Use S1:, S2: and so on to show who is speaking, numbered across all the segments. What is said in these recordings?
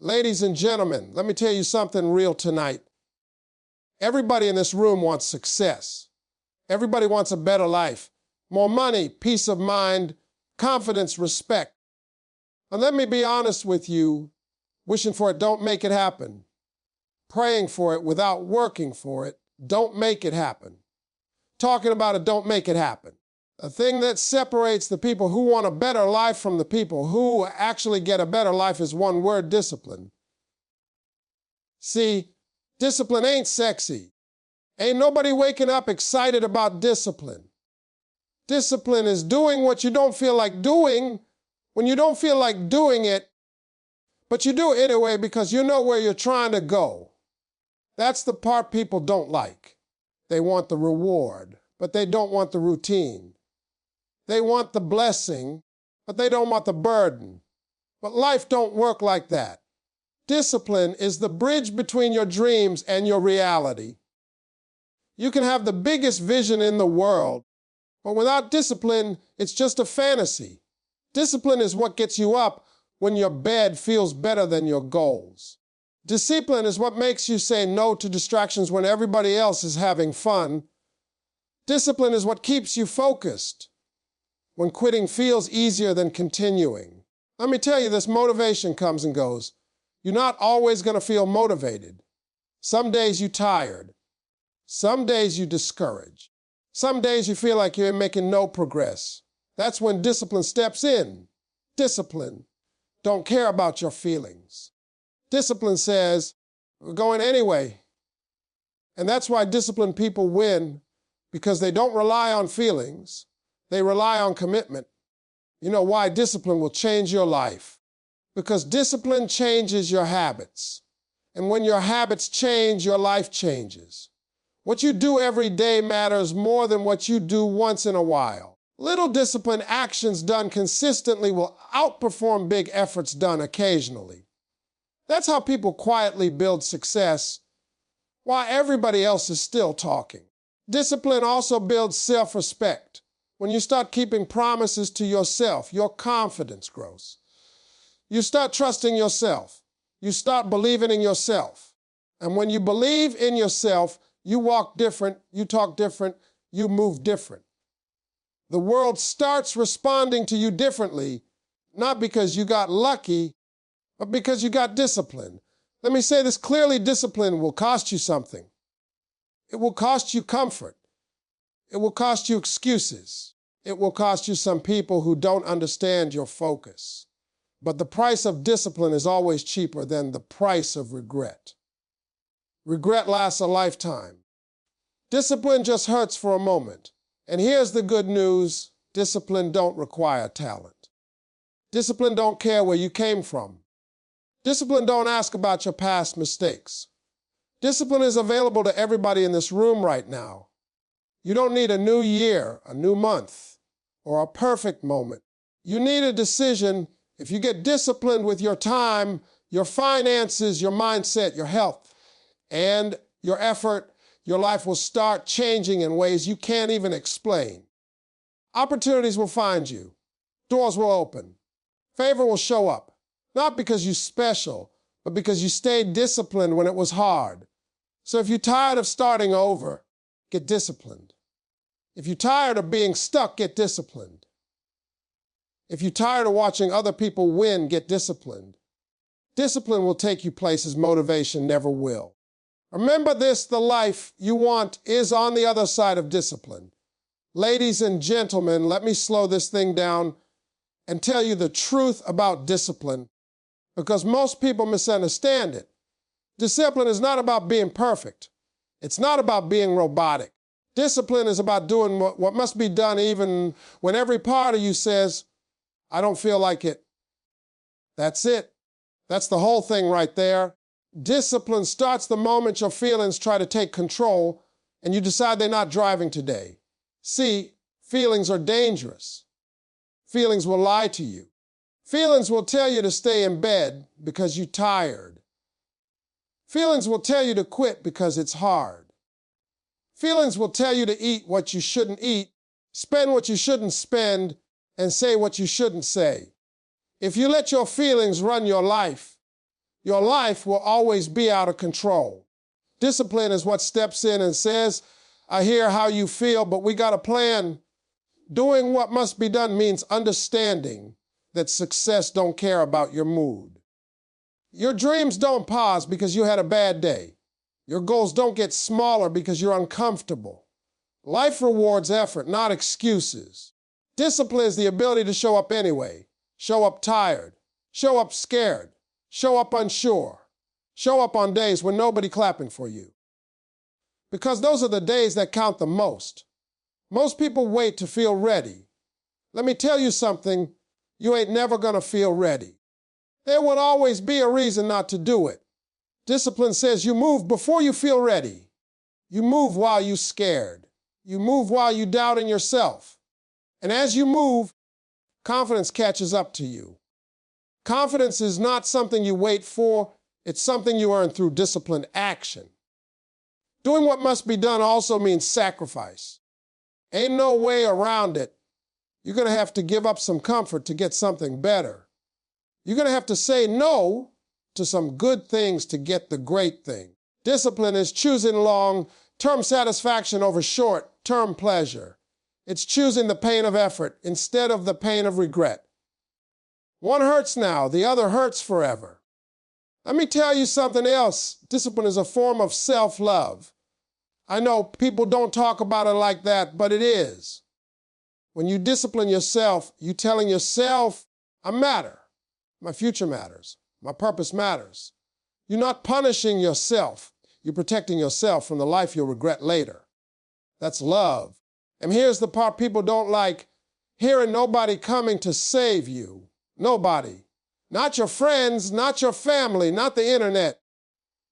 S1: Ladies and gentlemen, let me tell you something real tonight. Everybody in this room wants success. Everybody wants a better life, more money, peace of mind, confidence, respect. And let me be honest with you, wishing for it don't make it happen. Praying for it without working for it don't make it happen. Talking about it don't make it happen. The thing that separates the people who want a better life from the people who actually get a better life is one word: discipline. See, discipline ain't sexy. Ain't nobody waking up excited about discipline. Discipline is doing what you don't feel like doing when you don't feel like doing it, but you do it anyway because you know where you're trying to go. That's the part people don't like. They want the reward, but they don't want the routine. They want the blessing, but they don't want the burden. But life don't work like that. Discipline is the bridge between your dreams and your reality. You can have the biggest vision in the world, but without discipline, it's just a fantasy. Discipline is what gets you up when your bed feels better than your goals. Discipline is what makes you say no to distractions when everybody else is having fun. Discipline is what keeps you focused when quitting feels easier than continuing. Let me tell you, this motivation comes and goes. You're not always going to feel motivated. Some days you're tired. Some days you're discouraged. Some days you feel like you're making no progress. That's when discipline steps in. Discipline don't care about your feelings. Discipline says, we're going anyway. And that's why disciplined people win, because they don't rely on feelings. They rely on commitment. You know why discipline will change your life? Because discipline changes your habits. And when your habits change, your life changes. What you do every day matters more than what you do once in a while. Little disciplined actions done consistently will outperform big efforts done occasionally. That's how people quietly build success while everybody else is still talking. Discipline also builds self-respect. When you start keeping promises to yourself, your confidence grows. You start trusting yourself. You start believing in yourself. And when you believe in yourself, you walk different, you talk different, you move different. The world starts responding to you differently, not because you got lucky, but because you got discipline. Let me say this clearly: discipline will cost you something. It will cost you comfort. It will cost you excuses. It will cost you some people who don't understand your focus. But the price of discipline is always cheaper than the price of regret. Regret lasts a lifetime. Discipline just hurts for a moment. And here's the good news: discipline don't require talent. Discipline don't care where you came from. Discipline don't ask about your past mistakes. Discipline is available to everybody in this room right now. You don't need a new year, a new month, or a perfect moment. You need a decision. If you get disciplined with your time, your finances, your mindset, your health, and your effort, your life will start changing in ways you can't even explain. Opportunities will find you. Doors will open. Favor will show up. Not because you're special, but because you stayed disciplined when it was hard. So if you're tired of starting over, get disciplined. If you're tired of being stuck, get disciplined. If you're tired of watching other people win, get disciplined. Discipline will take you places motivation never will. Remember this: the life you want is on the other side of discipline. Ladies and gentlemen, let me slow this thing down and tell you the truth about discipline, because most people misunderstand it. Discipline is not about being perfect. It's not about being robotic. Discipline is about doing what must be done even when every part of you says, I don't feel like it. That's it. That's the whole thing right there. Discipline starts the moment your feelings try to take control and you decide they're not driving today. See, feelings are dangerous. Feelings will lie to you. Feelings will tell you to stay in bed because you're tired. Feelings will tell you to quit because it's hard. Feelings will tell you to eat what you shouldn't eat, spend what you shouldn't spend, and say what you shouldn't say. If you let your feelings run your life, your life will always be out of control. Discipline is what steps in and says, I hear how you feel, but we got a plan. Doing what must be done means understanding that success don't care about your mood. Your dreams don't pause because you had a bad day. Your goals don't get smaller because you're uncomfortable. Life rewards effort, not excuses. Discipline is the ability to show up anyway, show up tired, show up scared, show up unsure, show up on days when nobody clapping for you. Because those are the days that count the most. Most people wait to feel ready. Let me tell you something, you ain't never gonna feel ready. There will always be a reason not to do it. Discipline says you move before you feel ready. You move while you're scared. You move while you're doubting yourself. And as you move, confidence catches up to you. Confidence is not something you wait for, it's something you earn through disciplined action. Doing what must be done also means sacrifice. Ain't no way around it. You're gonna have to give up some comfort to get something better. You're gonna have to say no to some good things to get the great thing. Discipline is choosing long-term satisfaction over short-term pleasure. It's choosing the pain of effort instead of the pain of regret. One hurts now, the other hurts forever. Let me tell you something else. Discipline is a form of self-love. I know people don't talk about it like that, but it is. When you discipline yourself, you're telling yourself, I matter. My future matters. My purpose matters. You're not punishing yourself. You're protecting yourself from the life you'll regret later. That's love. And here's the part people don't like, hearing nobody coming to save you. Nobody. Not your friends, not your family, not the internet.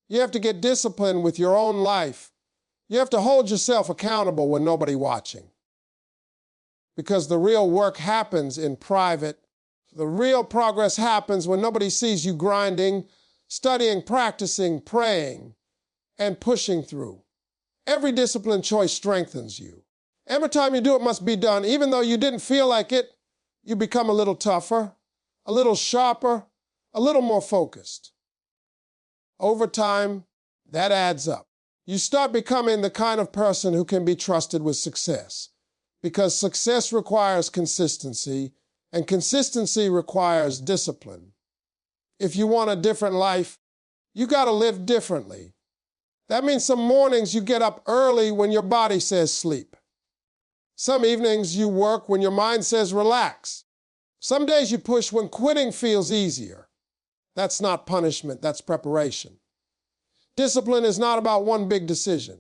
S1: You have to get disciplined with your own life. You have to hold yourself accountable when nobody's watching. Because the real work happens in private. The real progress happens when nobody sees you grinding, studying, practicing, praying, and pushing through. Every discipline choice strengthens you. Every time you do it must be done, even though you didn't feel like it, you become a little tougher, a little sharper, a little more focused. Over time, that adds up. You start becoming the kind of person who can be trusted with success, because success requires consistency, and consistency requires discipline. If you want a different life, you gotta live differently. That means some mornings you get up early when your body says sleep. Some evenings you work when your mind says relax. Some days you push when quitting feels easier. That's not punishment, that's preparation. Discipline is not about one big decision.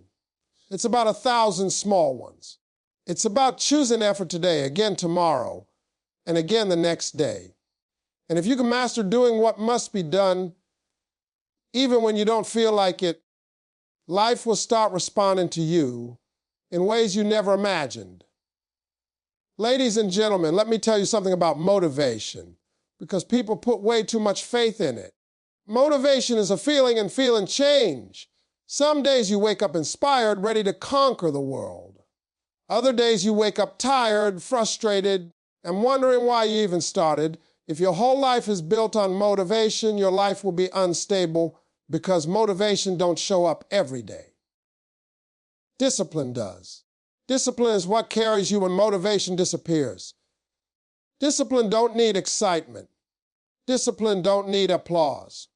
S1: It's about 1,000 small ones. It's about choosing effort today, again tomorrow, and again the next day. And if you can master doing what must be done, even when you don't feel like it, life will start responding to you in ways you never imagined. Ladies and gentlemen, let me tell you something about motivation, because people put way too much faith in it. Motivation is a feeling, and feeling change. Some days you wake up inspired, ready to conquer the world. Other days you wake up tired, frustrated, and wondering why you even started. If your whole life is built on motivation, your life will be unstable, because motivation don't show up every day. Discipline does. Discipline is what carries you when motivation disappears. Discipline don't need excitement. Discipline don't need applause.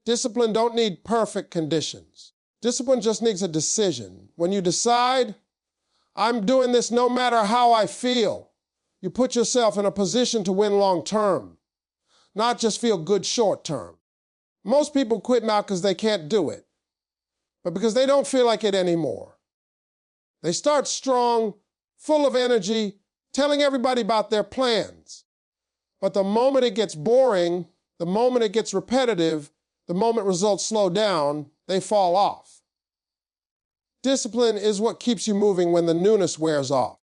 S1: Discipline don't need perfect conditions. Discipline just needs a decision. When you decide, I'm doing this no matter how I feel, you put yourself in a position to win long term, not just feel good short term. Most people quit not because they can't do it, but because they don't feel like it anymore. They start strong, full of energy, telling everybody about their plans. But the moment it gets boring, the moment it gets repetitive, the moment results slow down, they fall off. Discipline is what keeps you moving when the newness wears off.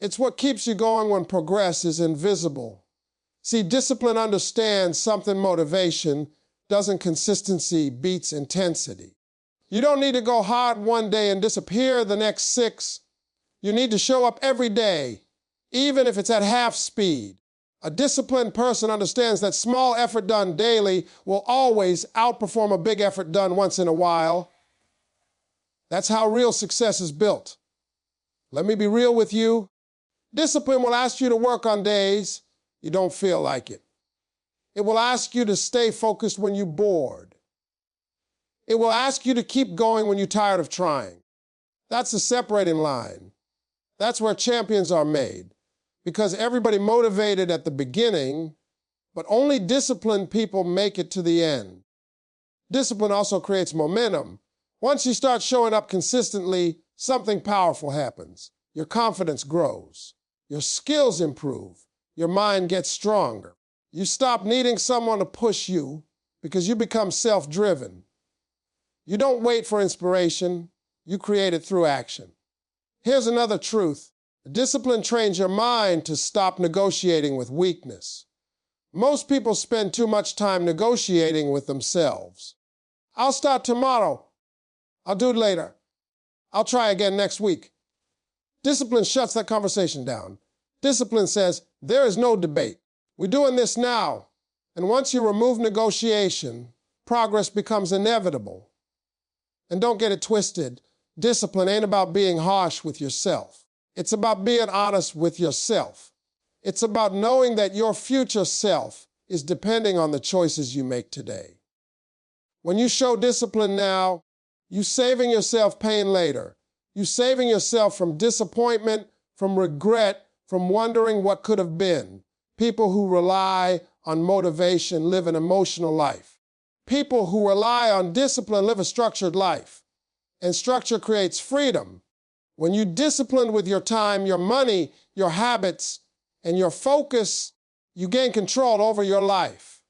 S1: It's what keeps you going when progress is invisible. See, discipline understands something motivation doesn't. Consistency beats intensity. You don't need to go hard one day and disappear the next 6. You need to show up every day, even if it's at half speed. A disciplined person understands that small effort done daily will always outperform a big effort done once in a while. That's how real success is built. Let me be real with you. Discipline will ask you to work on days you don't feel like it. It will ask you to stay focused when you're bored. It will ask you to keep going when you're tired of trying. That's the separating line. That's where champions are made. Because everybody motivated at the beginning, but only disciplined people make it to the end. Discipline also creates momentum. Once you start showing up consistently, something powerful happens. Your confidence grows. Your skills improve. Your mind gets stronger. You stop needing someone to push you because you become self-driven. You don't wait for inspiration. You create it through action. Here's another truth. Discipline trains your mind to stop negotiating with weakness. Most people spend too much time negotiating with themselves. I'll start tomorrow. I'll do it later. I'll try again next week. Discipline shuts that conversation down. Discipline says, there is no debate. We're doing this now. And once you remove negotiation, progress becomes inevitable. And don't get it twisted. Discipline ain't about being harsh with yourself. It's about being honest with yourself. It's about knowing that your future self is depending on the choices you make today. When you show discipline now, you're saving yourself pain later. You're saving yourself from disappointment, from regret, from wondering what could have been. People who rely on motivation live an emotional life. People who rely on discipline live a structured life. And structure creates freedom. When you're disciplined with your time, your money, your habits, and your focus, you gain control over your life.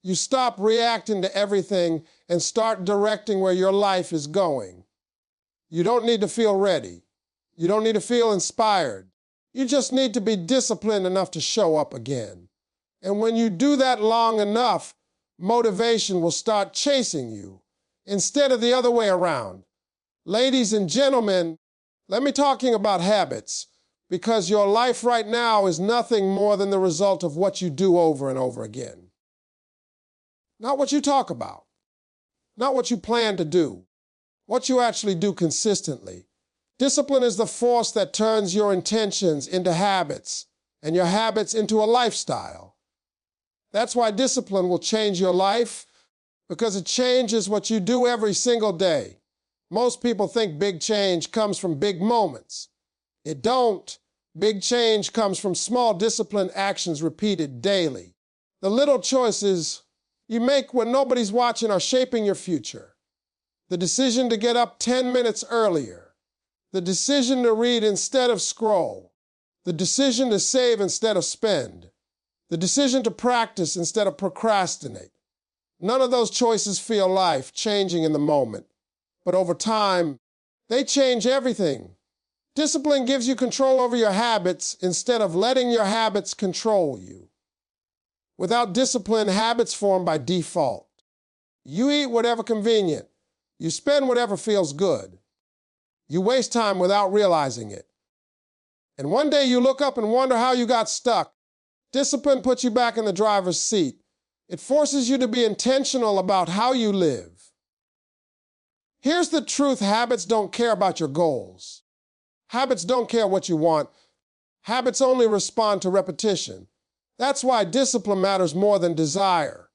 S1: You stop reacting to everything and start directing where your life is going. You don't need to feel ready. You don't need to feel inspired. You just need to be disciplined enough to show up again. And when you do that long enough, motivation will start chasing you instead of the other way around. Ladies and gentlemen, let me talking about habits, because your life right now is nothing more than the result of what you do over and over again. Not what you talk about, not what you plan to do, what you actually do consistently. Discipline is the force that turns your intentions into habits and your habits into a lifestyle. That's why discipline will change your life, because it changes what you do every single day. Most people think big change comes from big moments. It don't. Big change comes from small disciplined actions repeated daily. The little choices you make when nobody's watching are shaping your future. The decision to get up 10 minutes earlier. The decision to read instead of scroll. The decision to save instead of spend. The decision to practice instead of procrastinate. None of those choices feel life-changing in the moment. But over time, they change everything. Discipline gives you control over your habits instead of letting your habits control you. Without discipline, habits form by default. You eat whatever convenient. You spend whatever feels good. You waste time without realizing it. And one day you look up and wonder how you got stuck. Discipline puts you back in the driver's seat. It forces you to be intentional about how you live. Here's the truth: habits don't care about your goals. Habits don't care what you want. Habits only respond to repetition. That's why discipline matters more than desire.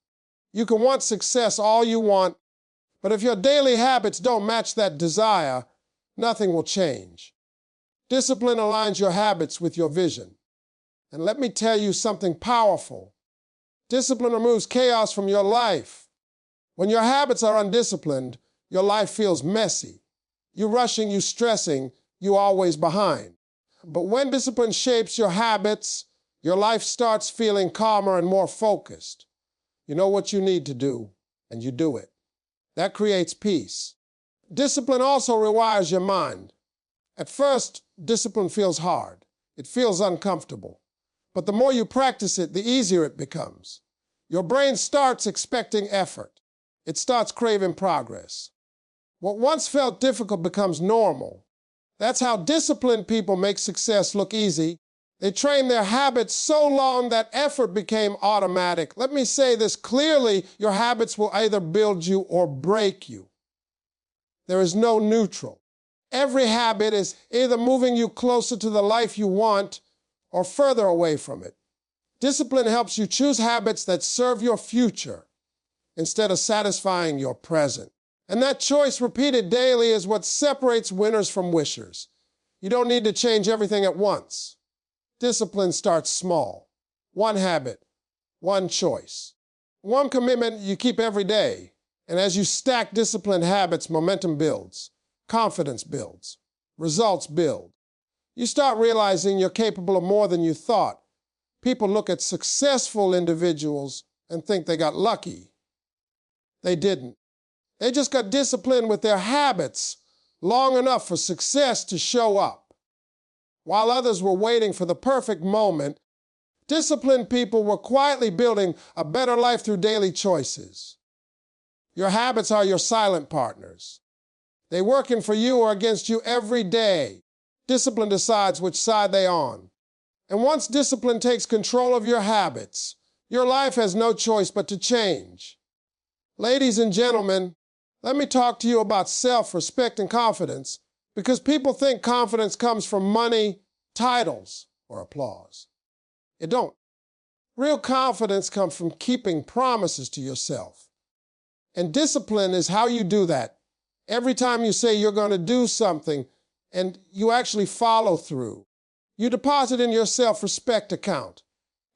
S1: You can want success all you want, but if your daily habits don't match that desire, nothing will change. Discipline aligns your habits with your vision. And let me tell you something powerful. Discipline removes chaos from your life. When your habits are undisciplined, your life feels messy. You're rushing, you're stressing, you're always behind. But when discipline shapes your habits, your life starts feeling calmer and more focused. You know what you need to do, and you do it. That creates peace. Discipline also rewires your mind. At first, discipline feels hard. It feels uncomfortable. But the more you practice it, the easier it becomes. Your brain starts expecting effort. It starts craving progress. What once felt difficult becomes normal. That's how disciplined people make success look easy They trained their habits so long that effort became automatic. Let me say this clearly, your habits will either build you or break you. There is no neutral. Every habit is either moving you closer to the life you want or further away from it. Discipline helps you choose habits that serve your future instead of satisfying your present. And that choice repeated daily is what separates winners from wishers. You don't need to change everything at once. Discipline starts small. One habit, one choice. One commitment you keep every day. And as you stack disciplined habits, momentum builds, confidence builds, results build. You start realizing you're capable of more than you thought. People look at successful individuals and think they got lucky. They didn't. They just got disciplined with their habits long enough for success to show up. While others were waiting for the perfect moment, disciplined people were quietly building a better life through daily choices. Your habits are your silent partners. They working for you or against you every day. Discipline decides which side they're on. And once discipline takes control of your habits, your life has no choice but to change. Ladies and gentlemen, let me talk to you about self-respect and confidence, because people think confidence comes from money, titles, or applause. It don't. Real confidence comes from keeping promises to yourself. And discipline is how you do that. Every time you say you're going to do something and you actually follow through, you deposit in your self-respect account.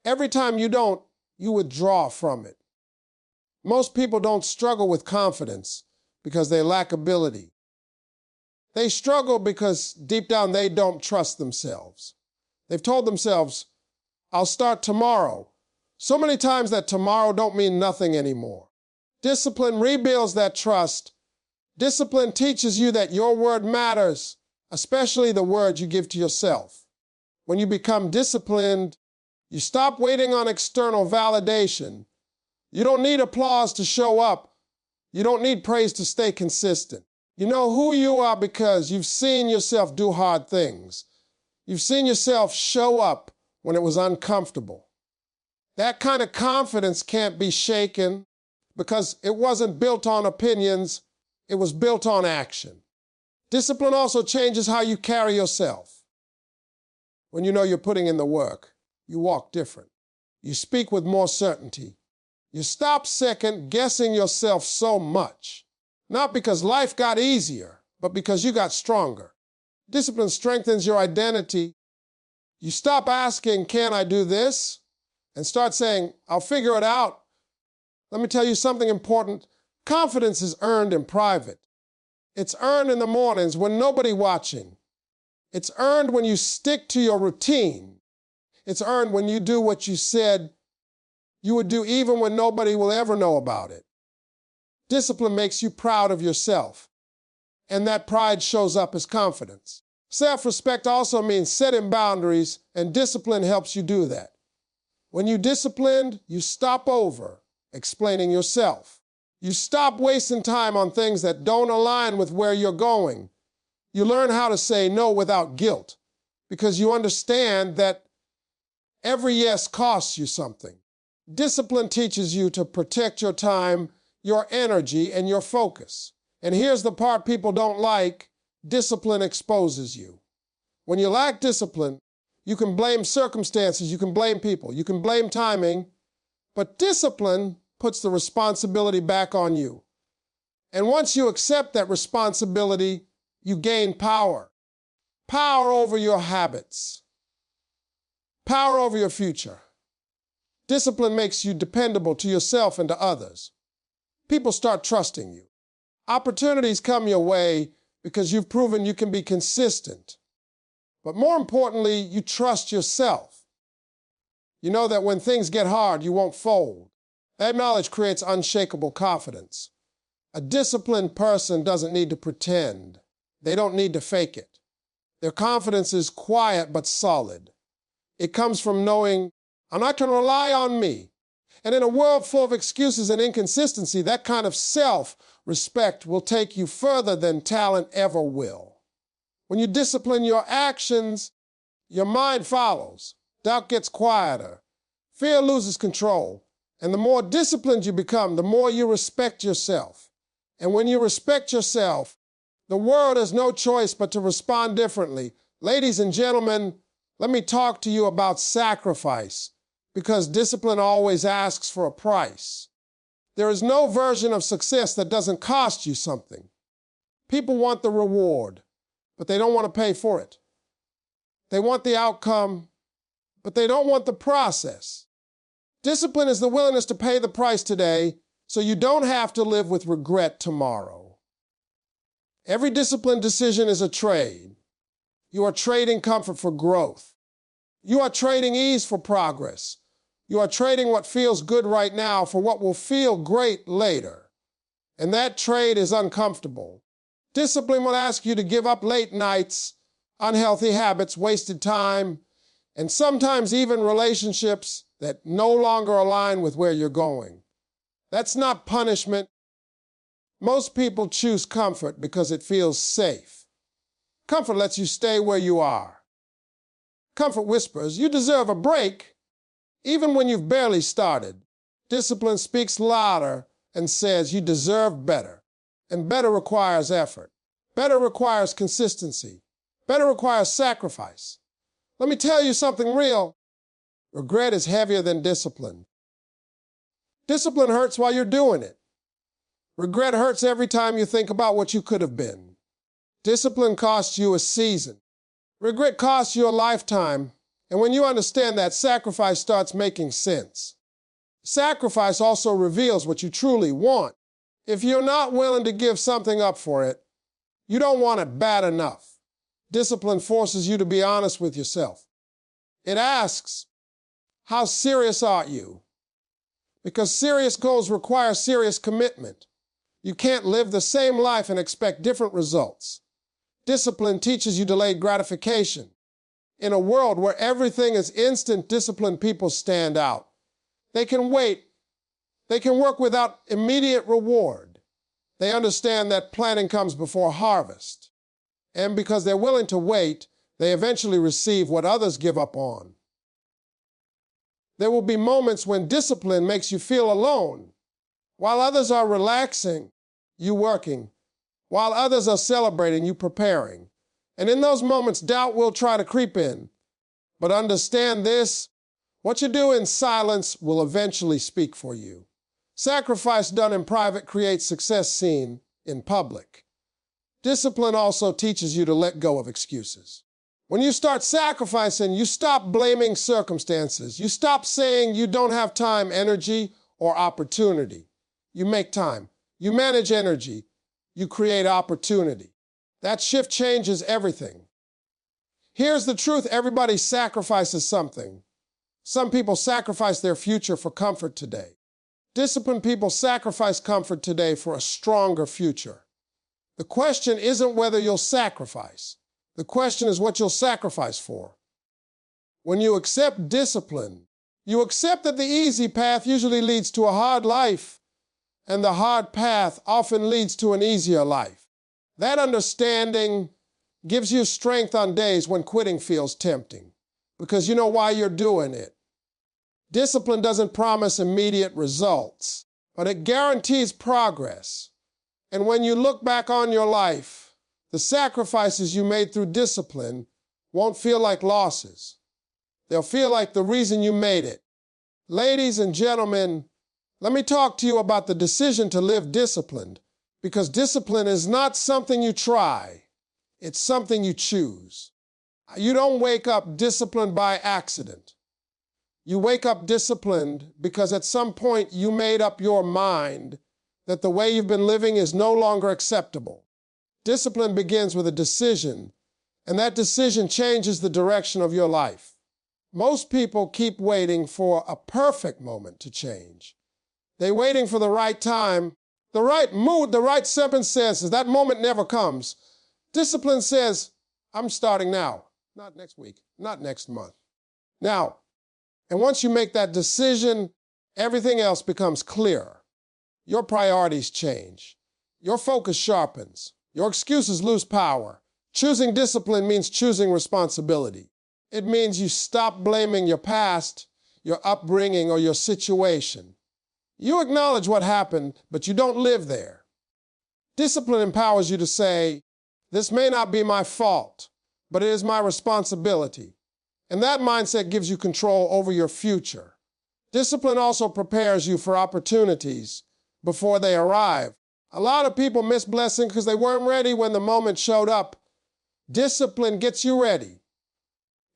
S1: Every time you don't, you withdraw from it. Most people don't struggle with confidence because they lack ability. They struggle because deep down they don't trust themselves. They've told themselves, I'll start tomorrow. So many times that tomorrow don't mean nothing anymore. Discipline rebuilds that trust. Discipline teaches you that your word matters, especially the words you give to yourself. When you become disciplined, you stop waiting on external validation. You don't need applause to show up. You don't need praise to stay consistent. You know who you are because you've seen yourself do hard things. You've seen yourself show up when it was uncomfortable. That kind of confidence can't be shaken because it wasn't built on opinions, it was built on action. Discipline also changes how you carry yourself. When you know you're putting in the work, you walk different. You speak with more certainty. You stop second-guessing yourself so much, not because life got easier, but because you got stronger. Discipline strengthens your identity. You stop asking, can I do this? And start saying, I'll figure it out. Let me tell you something important. Confidence is earned in private. It's earned in the mornings when nobody's watching. It's earned when you stick to your routine. It's earned when you do what you said you would do even when nobody will ever know about it. Discipline makes you proud of yourself, and that pride shows up as confidence. Self-respect also means setting boundaries, and discipline helps you do that. When you're disciplined, you stop over explaining yourself. You stop wasting time on things that don't align with where you're going. You learn how to say no without guilt because you understand that every yes costs you something. Discipline teaches you to protect your time, your energy, and your focus. And here's the part people don't like. Discipline exposes you. When you lack discipline, you can blame circumstances, you can blame people, you can blame timing, but discipline puts the responsibility back on you. And once you accept that responsibility, you gain power. Power over your habits. Power over your future. Discipline makes you dependable to yourself and to others. People start trusting you. Opportunities come your way because you've proven you can be consistent. But more importantly, you trust yourself. You know that when things get hard, you won't fold. That knowledge creates unshakable confidence. A disciplined person doesn't need to pretend. They don't need to fake it. Their confidence is quiet but solid. It comes from knowing, I'm not going to rely on me. And in a world full of excuses and inconsistency, that kind of self-respect will take you further than talent ever will. When you discipline your actions, Your mind follows. Doubt gets quieter. Fear loses control. And the more disciplined you become, the more you respect yourself. And when you respect yourself, the world has no choice but to respond differently. Ladies and gentlemen, let me talk to you about sacrifice, because discipline always asks for a price. There is no version of success that doesn't cost you something. People want the reward, but they don't want to pay for it. They want the outcome, but they don't want the process. Discipline is the willingness to pay the price today so you don't have to live with regret tomorrow. Every disciplined decision is a trade. You are trading comfort for growth. You are trading ease for progress. You are trading what feels good right now for what will feel great later. And that trade is uncomfortable. Discipline will ask you to give up late nights, unhealthy habits, wasted time, and sometimes even relationships that no longer align with where you're going. That's not punishment. Most people choose comfort because it feels safe. Comfort lets you stay where you are. Comfort whispers, you deserve a break, even when you've barely started. Discipline speaks louder and says you deserve better. And better requires effort. Better requires consistency. Better requires sacrifice. Let me tell you something real. Regret is heavier than discipline. Discipline hurts while you're doing it. Regret hurts every time you think about what you could have been. Discipline costs you a season. Regret costs you a lifetime. And when you understand that, sacrifice starts making sense. Sacrifice also reveals what you truly want. If you're not willing to give something up for it, you don't want it bad enough. Discipline forces you to be honest with yourself. It asks, how serious are you? Because serious goals require serious commitment. You can't live the same life and expect different results. Discipline teaches you delayed gratification. In a world where everything is instant, disciplined people stand out. They can wait. They can work without immediate reward. They understand that planting comes before harvest. And because they're willing to wait, they eventually receive what others give up on. There will be moments when discipline makes you feel alone. While others are relaxing, you working. While others are celebrating, you preparing. And in those moments, doubt will try to creep in. But understand this, what you do in silence will eventually speak for you. Sacrifice done in private creates success seen in public. Discipline also teaches you to let go of excuses. When you start sacrificing, you stop blaming circumstances. You stop saying you don't have time, energy, or opportunity. You make time. You manage energy. You create opportunity. That shift changes everything. Here's the truth. Everybody sacrifices something. Some people sacrifice their future for comfort today. Disciplined people sacrifice comfort today for a stronger future. The question isn't whether you'll sacrifice. The question is what you'll sacrifice for. When you accept discipline, you accept that the easy path usually leads to a hard life, and the hard path often leads to an easier life. That understanding gives you strength on days when quitting feels tempting, because you know why you're doing it. Discipline doesn't promise immediate results, but it guarantees progress. And when you look back on your life, the sacrifices you made through discipline won't feel like losses. They'll feel like the reason you made it. Ladies and gentlemen, let me talk to you about the decision to live disciplined, because discipline is not something you try. It's something you choose. You don't wake up disciplined by accident. You wake up disciplined because at some point you made up your mind that the way you've been living is no longer acceptable. Discipline begins with a decision, and that decision changes the direction of your life. Most people keep waiting for a perfect moment to change. They're waiting for the right time, the right mood, the right circumstances. That moment never comes. Discipline says, I'm starting now, not next week, not next month. Now, and once you make that decision, everything else becomes clearer. Your priorities change. Your focus sharpens. Your excuses lose power. Choosing discipline means choosing responsibility. It means you stop blaming your past, your upbringing, or your situation. You acknowledge what happened, but you don't live there. Discipline empowers you to say, this may not be my fault, but it is my responsibility. And that mindset gives you control over your future. Discipline also prepares you for opportunities before they arrive. A lot of people miss blessings because they weren't ready when the moment showed up. Discipline gets you ready.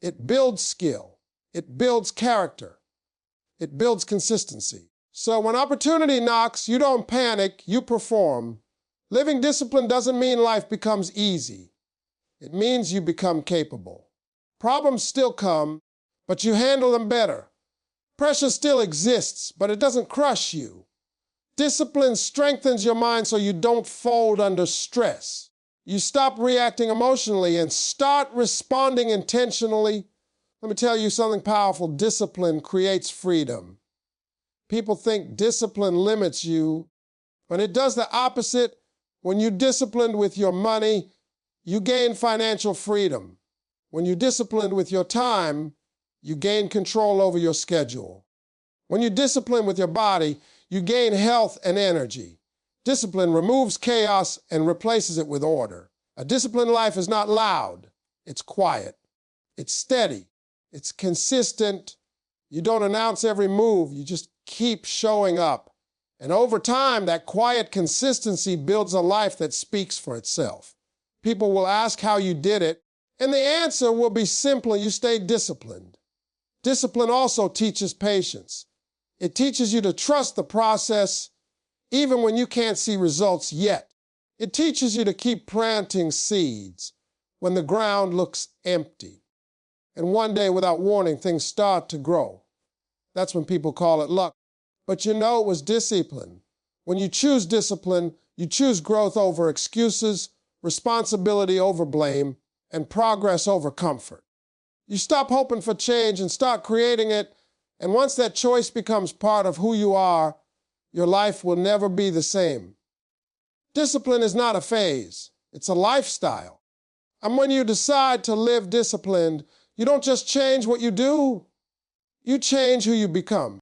S1: It builds skill. It builds character. It builds consistency. So when opportunity knocks, you don't panic, you perform. Living discipline doesn't mean life becomes easy. It means you become capable. Problems still come, but you handle them better. Pressure still exists, but it doesn't crush you. Discipline strengthens your mind so you don't fold under stress. You stop reacting emotionally and start responding intentionally. Let me tell you something powerful. Discipline creates freedom. People think discipline limits you, but it does the opposite. When you're disciplined with your money, you gain financial freedom. When you're disciplined with your time, you gain control over your schedule. When you're disciplined with your body, you gain health and energy. Discipline removes chaos and replaces it with order. A disciplined life is not loud. It's quiet. It's steady. It's consistent. You don't announce every move. You just keep showing up. And over time, that quiet consistency builds a life that speaks for itself. People will ask how you did it, and the answer will be simple: you stay disciplined. Discipline also teaches patience. It teaches you to trust the process even when you can't see results yet. It teaches you to keep planting seeds when the ground looks empty. And one day, without warning, things start to grow. That's when people call it luck. But you know it was discipline. When you choose discipline, you choose growth over excuses, responsibility over blame, and progress over comfort. You stop hoping for change and start creating it. And once that choice becomes part of who you are, your life will never be the same. Discipline is not a phase. It's a lifestyle. And when you decide to live disciplined, you don't just change what you do, you change who you become.